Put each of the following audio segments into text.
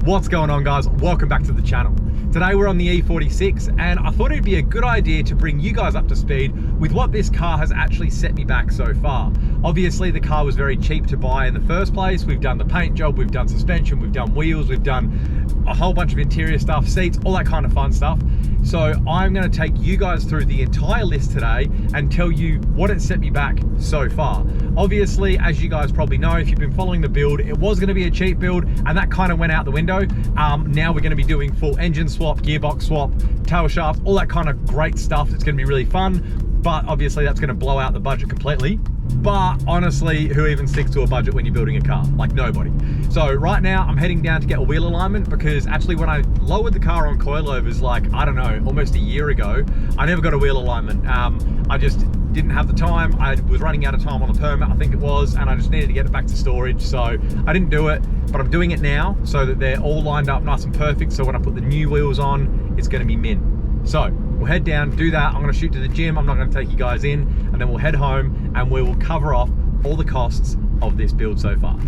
What's going on, guys? Welcome back to the channel. Today we're on the E46 and I thought it'd be a good idea to bring you guys up to speed with what this car has actually set me back so far. Obviously the car was very cheap to buy in the first place. We've done the paint job, we've done suspension, we've done wheels, we've done a whole bunch of interior stuff, seats, all that kind of fun stuff. So I'm going to take you guys through the entire list today and tell you what it set me back so far. Obviously, as you guys probably know, if you've been following the build, it was going to be a cheap build and that kind of went out the window. Now we're going to be doing full engine swap, gearbox swap, tail shafts, all that kind of great stuff. It's going to be really fun, but obviously that's going to blow out the budget completely. But honestly, who even sticks to a budget when you're building a car? Like nobody. So right now I'm heading down to get a wheel alignment because actually when I lowered the car on coilovers, like, I don't know, almost a year ago, I never got a wheel alignment. I just didn't have the time. I was running out of time on the permit, I think it was, and I just needed to get it back to storage. So I didn't do it, but I'm doing it now so that they're all lined up nice and perfect. So when I put the new wheels on, it's gonna be mint. So we'll head down, do that. I'm gonna shoot to the gym. I'm not gonna take you guys in, and then we'll head home and we will cover off all the costs of this build so far.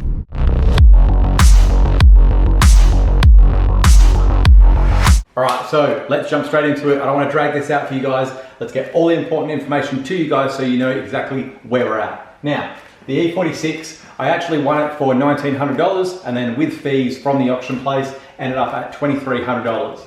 All right, so let's jump straight into it. I don't want to drag this out for you guys. Let's get all the important information to you guys so you know exactly where we're at. Now, the E46, I actually won it for $1,900 and then with fees from the auction place, ended up at $2,300.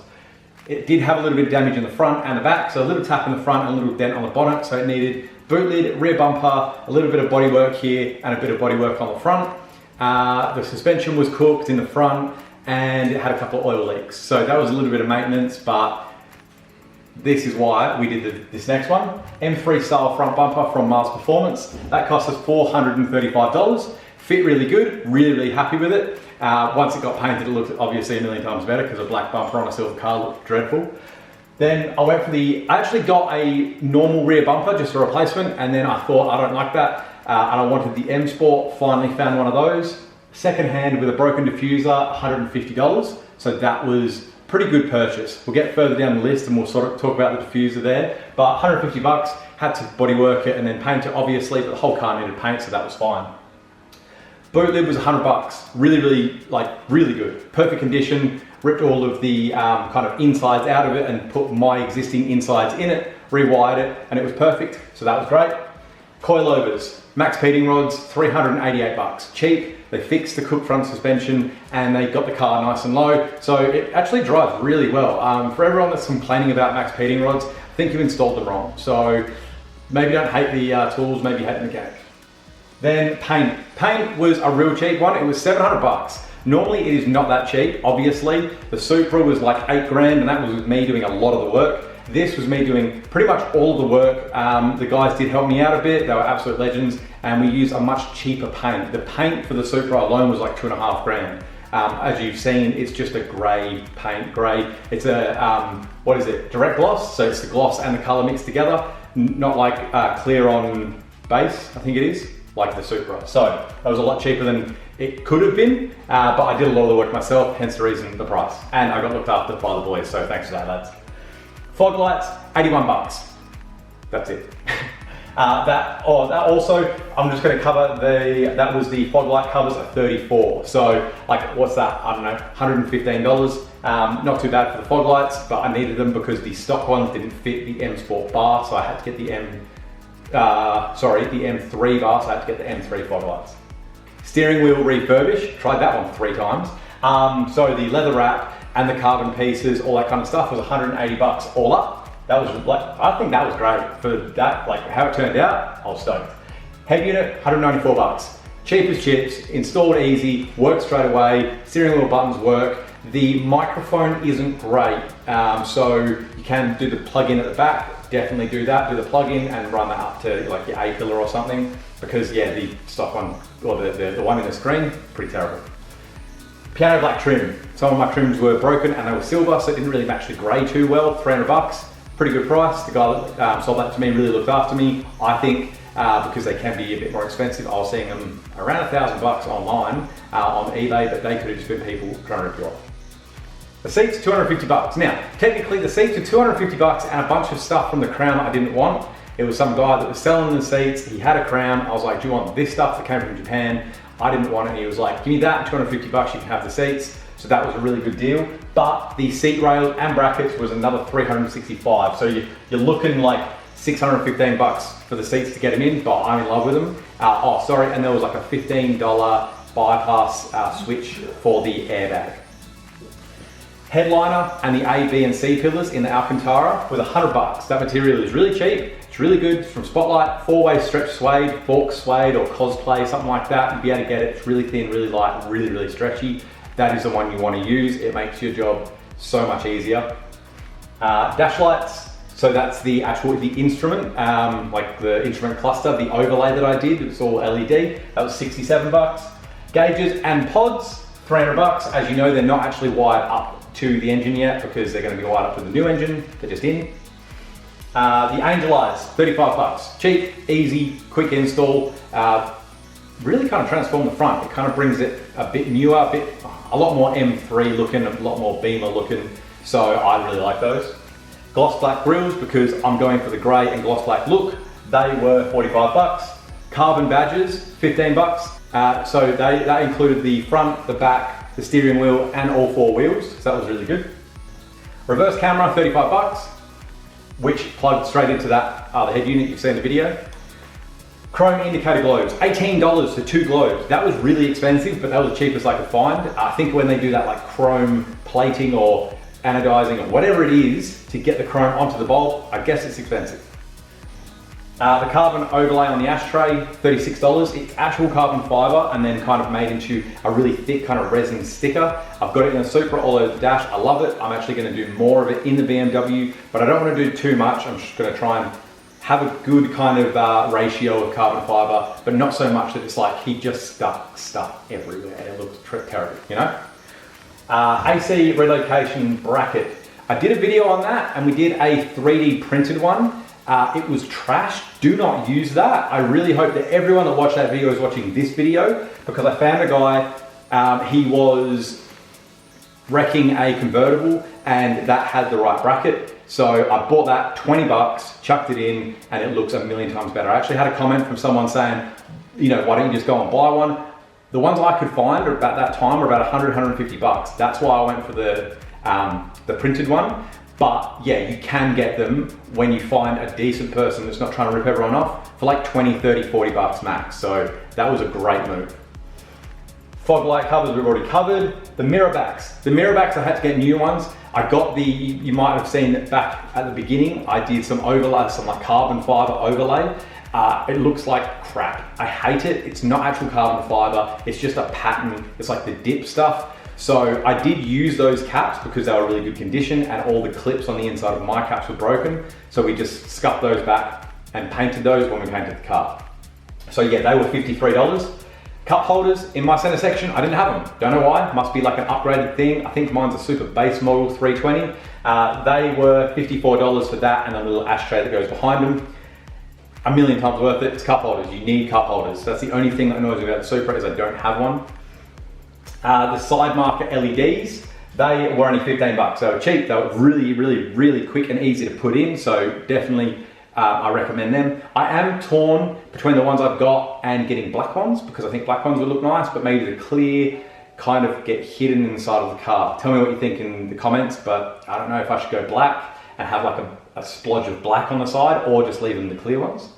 It did have a little bit of damage in the front and the back, so a little tap in the front and a little dent on the bonnet, so it needed boot lid, rear bumper, a little bit of bodywork here and a bit of bodywork on the front. The suspension was cooked in the front, and it had a couple of oil leaks. So that was a little bit of maintenance, but this is why we did this next one. M3 style front bumper from Mars Performance. That cost us $435. Fit really good, really happy with it. Once it got painted, it looked obviously a million times better because a black bumper on a silver car looked dreadful. Then I went for I actually got a normal rear bumper, just a replacement, and then I thought I don't like that, and I wanted the M Sport, finally found one of those. Second hand with a broken diffuser, $150. So that was pretty good purchase. We'll get further down the list and we'll sort of talk about the diffuser there. But 150 bucks, had to bodywork it and then paint it obviously, but the whole car needed paint, so that was fine. Boot lid was 100 bucks. Really good. Perfect condition. Ripped all of the kind of insides out of it and put my existing insides in it, rewired it, and it was perfect. So that was great. Coilovers, max heating rods, 388 bucks. Cheap. They fixed the cooked front suspension and they got the car nice and low. So it actually drives really well. For everyone that's complaining about max heating rods, I think you've installed them wrong. So maybe don't hate the tools, maybe hate the mechanic. Then paint. Paint was a real cheap one. It was 700 bucks. Normally it is not that cheap, obviously. The Supra was like 8 grand and that was with me doing a lot of the work. This was me doing pretty much all of the work. The guys did help me out a bit. They were absolute legends, and we used a much cheaper paint. The paint for the Supra alone was like 2.5 grand. As you've seen, it's just a grey paint, grey. It's a, what is it, direct gloss? So it's the gloss and the colour mixed together, not like clear on base, I think it is, like the Supra. So that was a lot cheaper than it could have been, but I did a lot of the work myself, hence the reason the price. And I got looked after by the boys, so thanks for that, lads. Fog lights, 81 bucks. That's it. That also, I'm just gonna cover that was the fog light covers at 34. So like, what's that? I don't know, $115. Not too bad for the fog lights, but I needed them because the stock ones didn't fit the M Sport bar, so I had to get the M3 bar, so I had to get the M3 fog lights. Steering wheel refurbish, tried that one 3 times. So the leather wrap and the carbon pieces, all that kind of stuff was 180 bucks all up. That was like, I think that was great for that, like how it turned out, I was stoked. Head unit, 194 bucks. Cheap as chips, installed easy, works straight away, steering wheel buttons work. The microphone isn't great, so you can do the plug-in at the back, definitely do that, do the plug-in and run that up to like your A-pillar or something, because yeah, the stock one, or the one in the screen, pretty terrible. Piano black trim. Some of my trims were broken and they were silver, so it didn't really match the grey too well. 300 bucks, pretty good price. The guy that sold that to me really looked after me. I think because they can be a bit more expensive. I was seeing them around 1,000 bucks online on eBay, but they could have just been people trying to rip you off. The seats, 250 bucks. Now, technically the seats are 250 bucks and a bunch of stuff from the Crown I didn't want. It was some guy that was selling the seats. He had a Crown. I was like, do you want this stuff that came from Japan? I didn't want it. And he was like, give me that, 250 bucks, you can have the seats. so that was a really good deal. But the seat rails and brackets was another $365. So you're looking like 615 bucks for the seats to get them in, but I'm in love with them. And there was like a $15 bypass switch for the airbag. Headliner and the A, B, and C pillars in the Alcantara was 100 bucks. That material is really cheap. It's really good. It's from Spotlight, 4-way stretch suede, fork suede, or cosplay, something like that. You'll be able to get it. It's really thin, really light, really, really stretchy. That is the one you want to use. It makes your job so much easier. Dash lights. So that's the instrument, like the instrument cluster, the overlay that I did. It's all LED. That was 67 bucks. Gauges and pods, 300 bucks. As you know, they're not actually wired up to the engine yet because they're going to be wired up to the new engine. They're just in. The Angel Eyes, 35 bucks. Cheap, easy, quick install. Really kind of transformed the front. It kind of brings it a bit newer, a lot more M3 looking, a lot more Beamer looking. So I really like those. Gloss black grills, because I'm going for the grey and gloss black look. They were 45 bucks. Carbon badges, 15 bucks. So that included the front, the back, the steering wheel, and all 4 wheels. So that was really good. Reverse camera, 35 bucks, which plugged straight into that the head unit you've seen in the video. Chrome indicator globes, $18 for 2 globes. That was really expensive, but that was the cheapest I could find. I think when they do that like chrome plating or anodizing or whatever it is to get the chrome onto the bolt, I guess it's expensive. The carbon overlay on the ashtray, $36. It's actual carbon fiber and then kind of made into a really thick kind of resin sticker. I've got it in a Supra all over the dash. I love it. I'm actually going to do more of it in the BMW, but I don't want to do too much. I'm just going to try and have a good kind of ratio of carbon fiber, but not so much that it's like he just stuck stuff everywhere and it looks terrible, you know? AC relocation bracket. I did a video on that and we did a 3D printed one. It was trash. Do not use that. I really hope that everyone that watched that video is watching this video, because I found a guy, he was wrecking a convertible and that had the right bracket. So I bought that, 20 bucks, chucked it in, and it looks a million times better. I actually had a comment from someone saying, you know, why don't you just go and buy one? The ones I could find about that time were about 100, 150 bucks. That's why I went for the printed one. But yeah, you can get them when you find a decent person that's not trying to rip everyone off for like 20, 30, 40 bucks max. So that was a great move. Fog light covers we've already covered. The mirror backs. The mirror backs, I had to get new ones. I got the, you might have seen that back at the beginning, I did some overlay, some like carbon fiber overlay. It looks like crap. I hate it. It's not actual carbon fiber. It's just a pattern. It's like the dip stuff. So I did use those caps because they were really good condition and all the clips on the inside of my caps were broken. So we just scuffed those back and painted those when we painted the car. So yeah, they were $53. Cup holders in my center section, I didn't have them. Don't know why, must be like an upgraded thing. I think mine's a super base model 320. They were $54 for that and a little ashtray that goes behind them. A million times worth it. It's cup holders, you need cup holders. That's the only thing that annoys me about the Supra is I don't have one. The side marker LEDs, they were only 15 bucks. They were cheap, they were really, really, really quick and easy to put in. So definitely I recommend them. I am torn between the ones I've got and getting black ones because I think black ones would look nice, but maybe the clear kind of get hidden inside of the car. Tell me what you think in the comments, but I don't know if I should go black and have like a splodge of black on the side or just leave them the clear ones.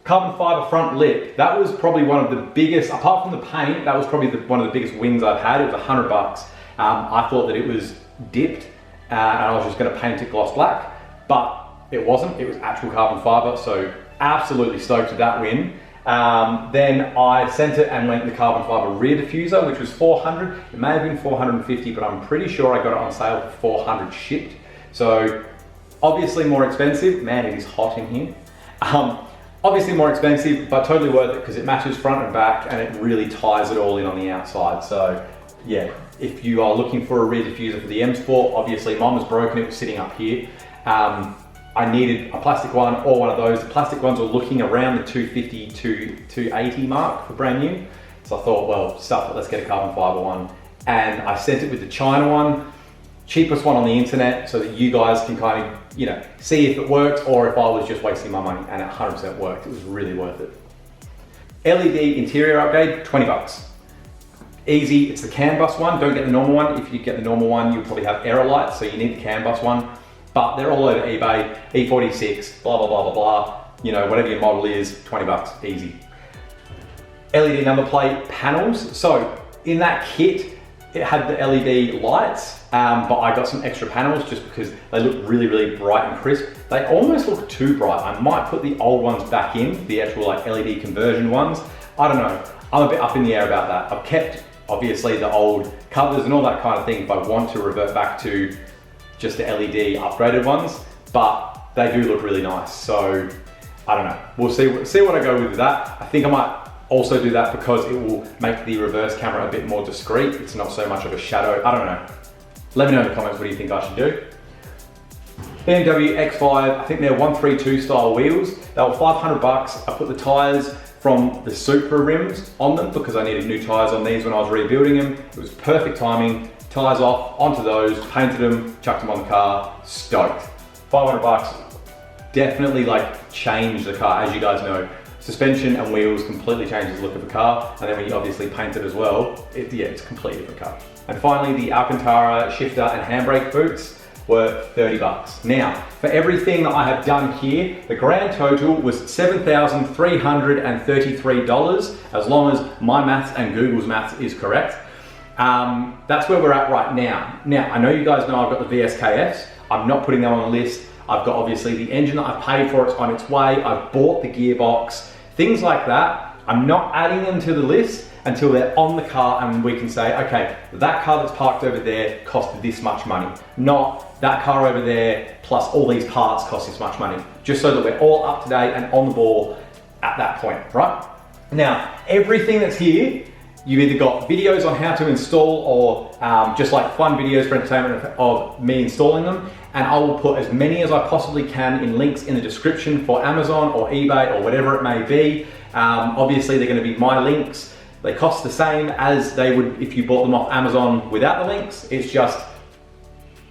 Carbon fiber front lip, that was probably one of the biggest, apart from the paint, that was probably one of the biggest wins I've had. It was 100 bucks. I thought that it was dipped and I was just gonna paint it gloss black, but it wasn't, it was actual carbon fiber, so absolutely stoked with that win. Then I sent it and went the carbon fiber rear diffuser, which was 400. It may have been 450, but I'm pretty sure I got it on sale for 400 shipped. So obviously more expensive. Man, it is hot in here. Obviously more expensive, but totally worth it because it matches front and back and it really ties it all in on the outside. So yeah, if you are looking for a rear diffuser for the M Sport, obviously mine was broken, it was sitting up here. I needed a plastic one or one of those. The plastic ones were looking around the 250 to 280 mark for brand new. So I thought, well, stuff it, let's get a carbon fiber one. And I sent it with the China one, cheapest one on the internet, so that you guys can kind of, you know, see if it works or if I was just wasting my money, and it 100% worked. It was really worth it. LED interior upgrade, 20 bucks. easy. It's the CAN bus one. Don't get the normal one. If you get the normal one, you'll probably have error lights, so you need the CAN bus one. But they're all over eBay, E46, blah, blah, blah, blah, blah. You know, whatever your model is, 20 bucks, easy. LED number plate panels. So in that kit, it had the LED lights, but I got some extra panels just because they look really, really bright and crisp. They almost look too bright. I might put the old ones back in, the actual like LED conversion ones. I don't know. I'm a bit up in the air about that. I've kept, obviously, the old covers and all that kind of thing if I want to revert back to just the LED upgraded ones, but they do look really nice. So I don't know. We'll see what I go with that. I think I might also do that because it will make the reverse camera a bit more discreet. It's not so much of a shadow. I don't know. Let me know in the comments what do you think I should do. BMW X5, I think they're 132 style wheels. They were 500 bucks. I put the tires from the Supra rims on them because I needed new tires on these when I was rebuilding them. It was perfect timing. Tires off, onto those, painted them, chucked them on the car, stoked. 500 bucks, definitely like changed the car, as you guys know. Suspension and wheels completely changes the look of the car, and then when you obviously paint it as well, it's a completely different car. And finally, the Alcantara shifter and handbrake boots were 30 bucks. Now, for everything that I have done here, the grand total was $7,333, as long as my maths and Google's maths is correct. That's where we're at right now. Now, I know you guys know I've got the VSKFs. I'm not putting them on the list. I've got obviously the engine that I've paid for, it's on its way. I've bought the gearbox, things like that. I'm not adding them to the list until they're on the car and we can say, okay, that car that's parked over there cost this much money. Not that car over there plus all these parts cost this much money. Just so that we're all up to date and on the ball at that point, right? Now, everything that's here, you've either got videos on how to install or just like fun videos for entertainment of me installing them. And I will put as many as I possibly can in links in the description for Amazon or eBay or whatever it may be. Obviously, they're going to be my links. They cost the same as they would if you bought them off Amazon without the links. It's just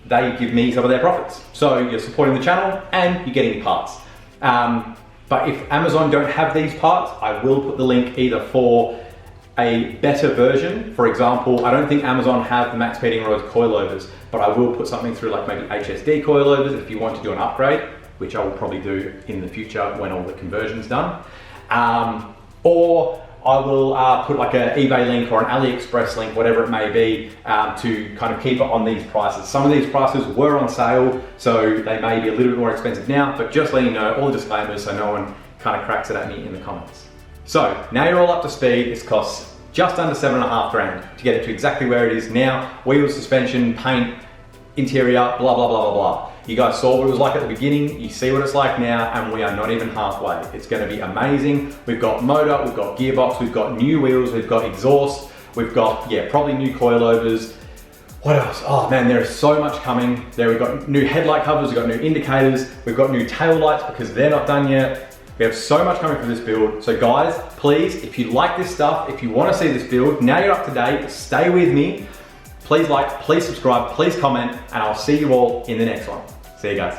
they give me some of their profits. So you're supporting the channel and you're getting parts. But if Amazon don't have these parts, I will put the link either for a better version. For example, I don't think Amazon have the Max Speeding Roads coilovers, but I will put something through like maybe HSD coilovers if you want to do an upgrade, which I will probably do in the future when all the conversion's done. Or I will put like an eBay link or an AliExpress link, whatever it may be, to kind of keep it on these prices. Some of these prices were on sale, so they may be a little bit more expensive now, but just letting you know all the disclaimers so no one kind of cracks it at me in the comments. So now you're all up to speed. This costs just under 7.5 grand to get it to exactly where it is now. Wheels, suspension, paint, interior, blah, blah, blah, blah, blah. You guys saw what it was like at the beginning. You see what it's like now, and we are not even halfway. It's gonna be amazing. We've got motor, we've got gearbox, we've got new wheels, we've got exhaust, we've got, yeah, probably new coilovers. What else? Oh man, there is so much coming. There we've got new headlight covers, we've got new indicators, we've got new tail lights because they're not done yet. We have so much coming for this build. So guys, please, if you like this stuff, if you want to see this build, now you're up to date, stay with me. Please like, please subscribe, please comment, and I'll see you all in the next one. See you guys.